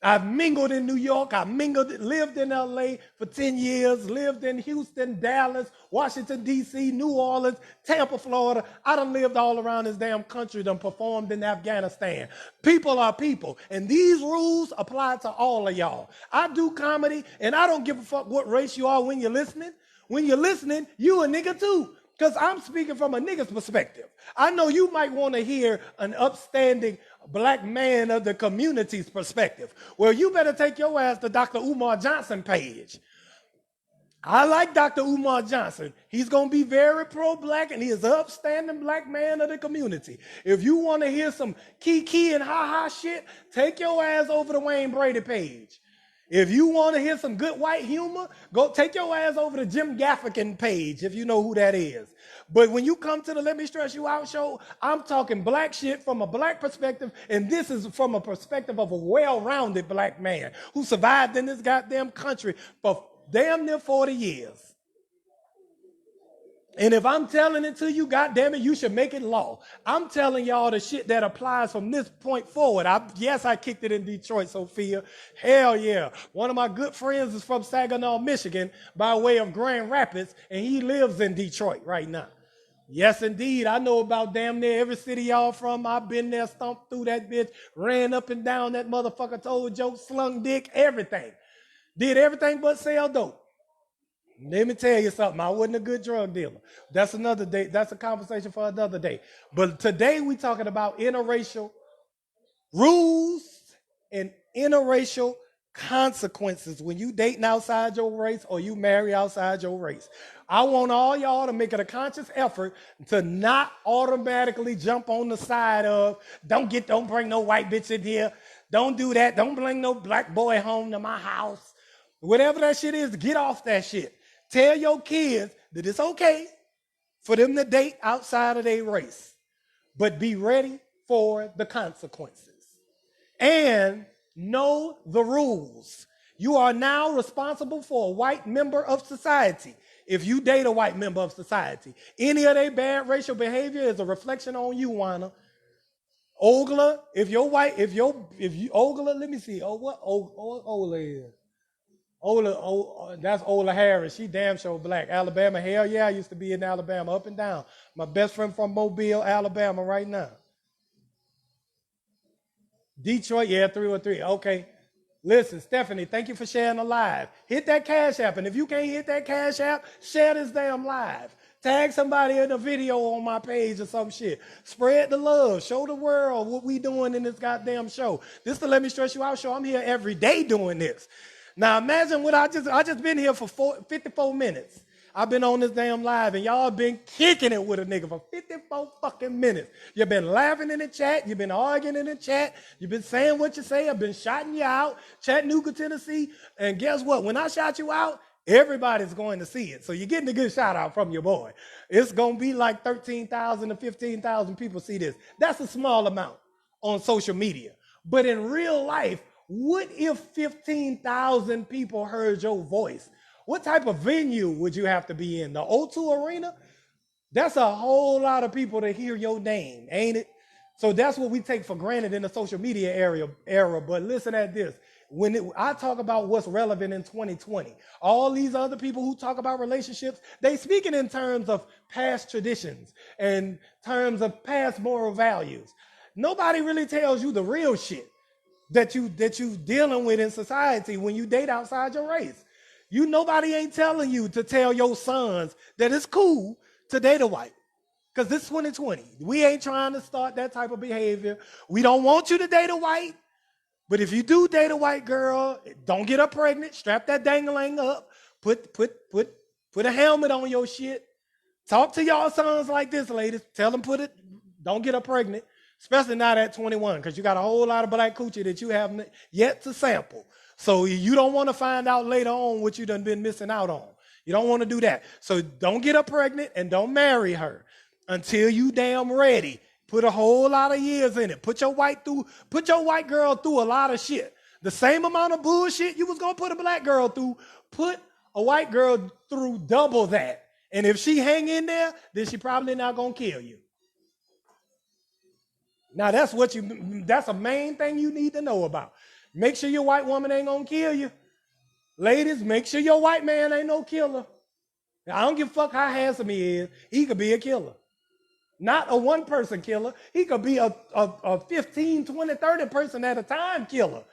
I've mingled in New York. Lived in LA for 10 years, lived in Houston, Dallas, Washington, D.C., New Orleans, Tampa, Florida. I done lived all around this damn country, done performed in Afghanistan. People are people, and these rules apply to all of y'all. I do comedy, and I don't give a fuck what race you are when you're listening. When you're listening, you a nigga too. Because I'm speaking from a nigga's perspective. I know you might want to hear an upstanding black man of the community's perspective. Well, you better take your ass to Dr. Umar Johnson page. I like Dr. Umar Johnson. He's going to be very pro-black, and he is an upstanding black man of the community. If you want to hear some kiki and ha-ha shit, take your ass over to Wayne Brady page. If you want to hear some good white humor, go take your ass over to Jim Gaffigan page, if you know who that is. But when you come to the Let Me Stress You Out show, I'm talking black shit from a black perspective, and this is from a perspective of a well-rounded black man who survived in this goddamn country for damn near 40 years. And if I'm telling it to you, goddamn it, you should make it law. I'm telling y'all the shit that applies from this point forward. Yes, I kicked it in Detroit, Sophia. Hell yeah. One of my good friends is from Saginaw, Michigan, by way of Grand Rapids, and he lives in Detroit right now. Yes, indeed. I know about damn near every city y'all from. I've been there, stomped through that bitch, ran up and down that motherfucker, told jokes, slung dick, everything. Did everything but sell dope. Let me tell you something. I wasn't a good drug dealer. That's another day. That's a conversation for another day. But today we're talking about interracial rules and interracial consequences when you dating outside your race or you marry outside your race. I want all y'all to make it a conscious effort to not automatically jump on the side of don't bring no white bitch in here. Don't do that. Don't bring no black boy home to my house. Whatever that shit is, get off that shit. Tell your kids that it's okay for them to date outside of their race, but be ready for the consequences. And know the rules. You are now responsible for a white member of society. If you date a white member of society, any of their bad racial behavior is a reflection on you, Wana. Ogla, if you Ogla, let me see. Oh, what Ola is? That's Ola Harris. She damn sure black. Alabama, hell yeah, I used to be in Alabama, up and down. My best friend from Mobile, Alabama, right now. Detroit, yeah, 303. Okay. Listen, Stephanie, thank you for sharing the live. Hit that Cash App, and if you can't hit that Cash App, share this damn live. Tag somebody in a video on my page or some shit. Spread the love. Show the world what we doing in this goddamn show. This is the Let Me Stress You Out show. I'm here every day doing this. Now imagine what I just been here for 54 minutes. I've been on this damn live, and y'all been kicking it with a nigga for 54 fucking minutes. You've been laughing in the chat. You've been arguing in the chat. You've been saying what you say. I've been shouting you out. Chattanooga, Tennessee. And guess what? When I shout you out, everybody's going to see it. So you're getting a good shout out from your boy. It's going to be like 13,000 to 15,000 people see this. That's a small amount on social media. But in real life, what if 15,000 people heard your voice? What type of venue would you have to be in? The O2 Arena? That's a whole lot of people to hear your name, ain't it? So that's what we take for granted in the social media era. But listen at this. I talk about what's relevant in 2020, all these other people who talk about relationships, they speaking in terms of past traditions and terms of past moral values. Nobody really tells you the real shit that you dealing with in society when you date outside your race. Nobody ain't telling you to tell your sons that it's cool to date a white. Because this is 2020. We ain't trying to start that type of behavior. We don't want you to date a white. But if you do date a white girl, don't get her pregnant. Strap that dangling up. Put a helmet on your shit. Talk to y'all sons like this, ladies. Tell them don't get her pregnant. Especially not at 21, because you got a whole lot of black coochie that you haven't yet to sample. So you don't want to find out later on what you done been missing out on. You don't want to do that. So don't get her pregnant and don't marry her until you damn ready. Put a whole lot of years in it. Put your white girl through a lot of shit. The same amount of bullshit you was going to put a black girl through, put a white girl through double that. And if she hang in there, then she probably not going to kill you. Now that's a main thing you need to know about. Make sure your white woman ain't gonna kill you. Ladies, make sure your white man ain't no killer. I don't give a fuck how handsome he is. He could be a killer. Not a one-person killer. He could be a 15, 20, 30 person at a time killer.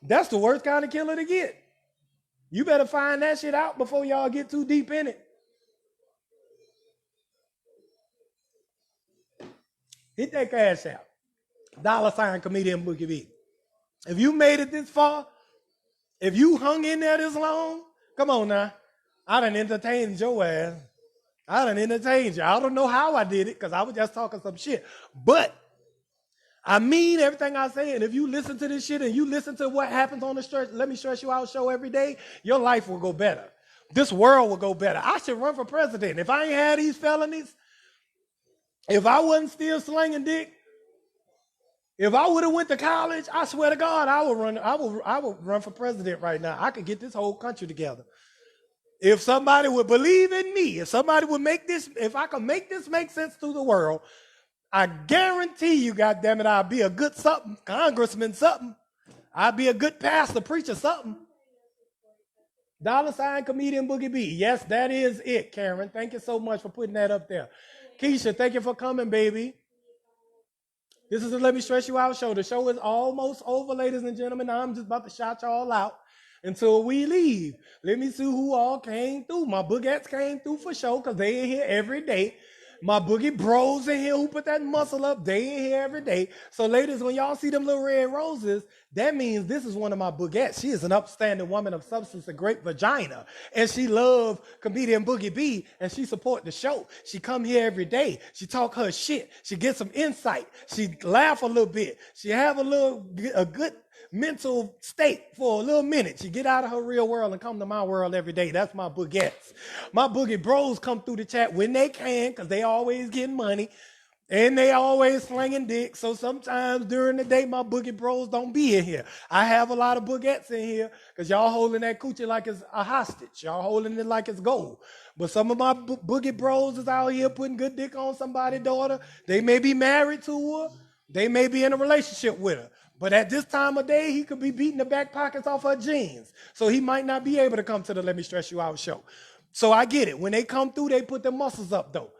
That's the worst kind of killer to get. You better find that shit out before y'all get too deep in it. Hit that Cash App. $ comedian Boogie B. If you made it this far, if you hung in there this long, come on now. I done entertained your ass. I done entertained you. I don't know how I did it because I was just talking some shit. But I mean everything I say. And if you listen to this shit and you listen to what happens on the Let Me Stress You Out show every day, your life will go better. This world will go better. I should run for president. If I ain't had these felonies, if I wasn't still slinging dick, if I would have went to college, I swear to God, I would run for president right now. I could get this whole country together. If somebody would believe in me, if somebody would if I could make this make sense to the world, I guarantee you, goddammit, I'll be a good something, congressman something. I'll be a good pastor, preacher something. $ comedian Boogie B. Yes, that is it, Karen. Thank you so much for putting that up there. Keisha, thank you for coming, baby. This is the Let Me Stress You Out show. The show is almost over, ladies and gentlemen. Now I'm just about to shout y'all out until we leave. Let me see who all came through. My boogettes came through for sure because they in here every day. My boogie bros in here who put that muscle up, they in here every day. So ladies, when y'all see them little red roses, that means this is one of my boogettes. She is an upstanding woman of substance, a great vagina. And she love comedian Boogie B, and she support the show. She come here every day. She talk her shit. She get some insight. She laugh a little bit. She have a good mental state for a little minute. She get out of her real world and come to my world every day. That's my boogettes. My boogie bros come through the chat when they can, because they always getting money. And they always slinging dick. So sometimes during the day, my boogie bros don't be in here. I have a lot of boogettes in here because y'all holding that coochie like it's a hostage. Y'all holding it like it's gold. But some of my boogie bros is out here putting good dick on somebody's daughter. They may be married to her. They may be in a relationship with her. But at this time of day, he could be beating the back pockets off her jeans. So he might not be able to come to the Let Me Stress You Out show. So I get it. When they come through, they put their muscles up, though.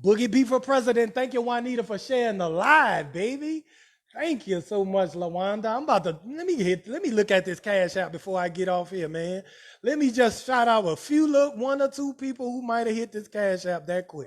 Boogie B for president. Thank you, Juanita, for sharing the live, baby. Thank you so much, LaWanda. I'm about to, let me look at this cash out before I get off here, man. Let me just shout out one or two people who might have hit this cash app that quick.